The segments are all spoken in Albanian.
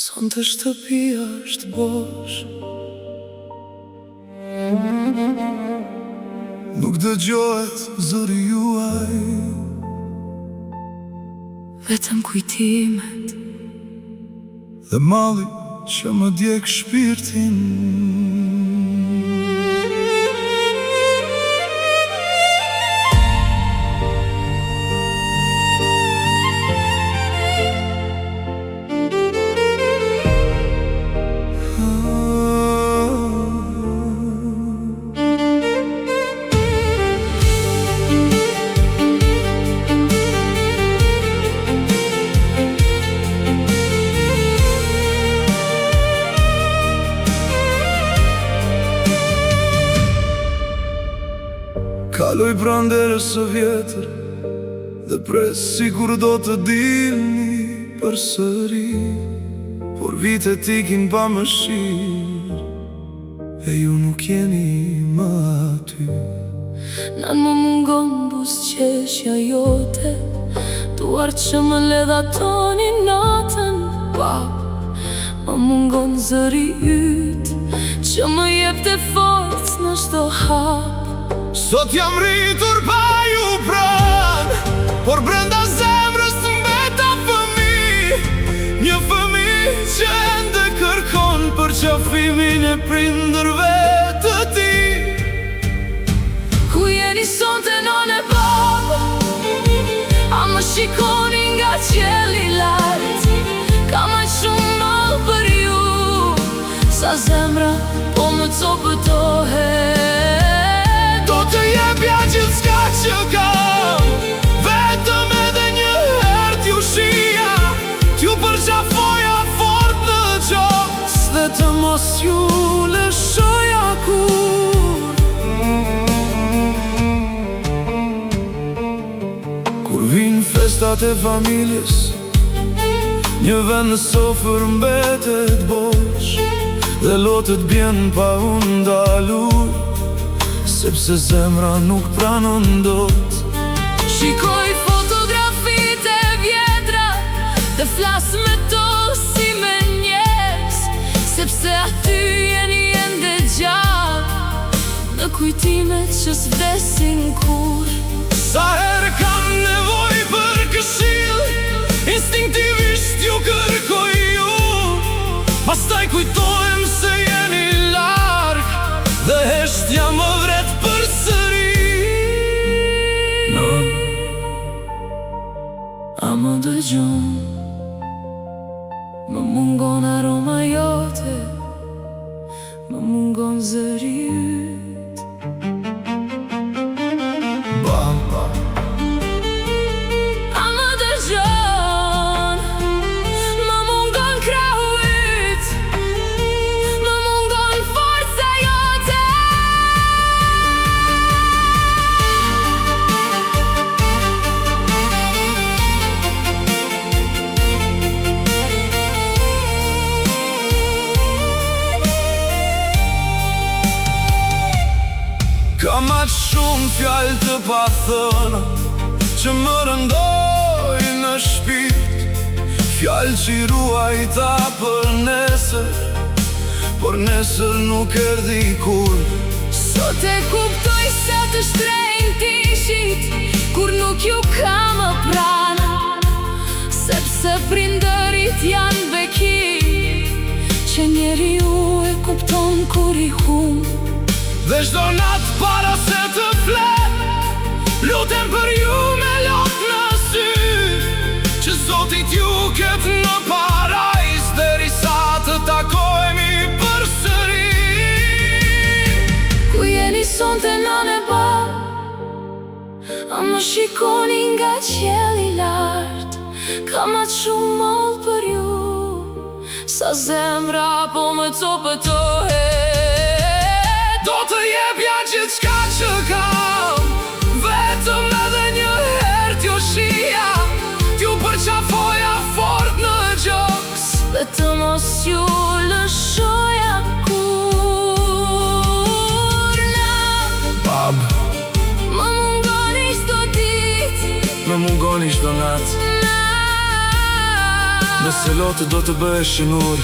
Sonte shtëpia është bosh, nuk dëgjohet zëri juaj, vetëm kujtimet dhe malli që më djeg shpirtin. Kaloj pranderës së vjetër dhe pres sikur do të dilni përsëri, por vitet ikin pa mëshirë e ju nuk jeni më aty. Nan më mungon buzëqeshja jote, duart që më ledhatoni natën. Pap, më mungon zëri yt që më jepte forcë në çdo hap. Sot jam rritur pa ju pran, por brenda zemrës mbeta fëmi, një fëmi që ende kërkon për qafimin e prindërve të ti. Ku jeni sonte none bab, a më shikoni nga qielli lart? Kam aq shumë mall për ju, sa zemra po më copëtohet. Do të jepja gjithçka që kam, vetëm edhe një herë t'ju shija, t'ju përqafoja fort në gjoks dhe të mos ju lëshoja kur. Kur vinë festat e familjes, një vend në sofër mbetet bosh dhe lotët bjen pa u ndalur, sepse zemra nuk pranon dot. Shikoj fotografit e vjetra dhe flas me to si me njerëz, sepse aty jeni ende gjallë në kujtimet që s'vdesin kur. Sa herë kam nevoj për këshill, instinktivisht ju kërkoj ju, pastaj kujtohem se jeni larg dhe heshtja më vret përsëri. Non, a më dëgjon, më mungon aroma jote, më mungon zëri yt. Bamba, A më dëgjon, më mungon krahu yt, më mungon forca jote. kam aq shumë fjallë të pathëna që më rëndoj në shpirt, fjallë që i ruajta për nesër, por nesër nuk erdhi kur. Sot e kuptoj sa të shtrenjtë ishit kur nuk ju ka më pranë, sepse prindërit janë beki që njeriu e kupton kur i humb. Dhe çdo natë para se të flet, lutem për ju me lot në sy, që Zotit ju ket në parajs derisa të takohemi përsëri. Ku jeni sonte nane bab, a më shikoni nga qielli lart? Kam aq shumë mall për ju, sa zemra po më copëtohet. Do të jepja gjithçka që kam, vetëm edhe një herë t'ju shija, t'ju përqafoja fort në gjoks dhe të mos ju lëshoja kur. Bab, Më mungoni çdo ditë, më mungoni çdo natë, Nëse lotë do të bëhesh shënur,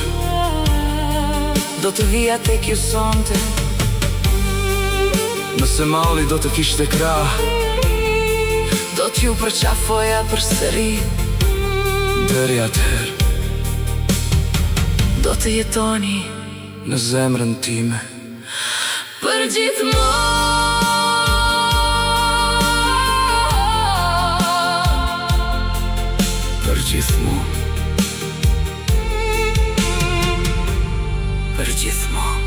do të vija tek ju sonte. nëse malli do të kishte krah, Do t'ju përqafoja përsëri. deri atëherë Do të jetoni në zemrën time. për gjithmonë. Për gjithmonë. Për gjithmonë.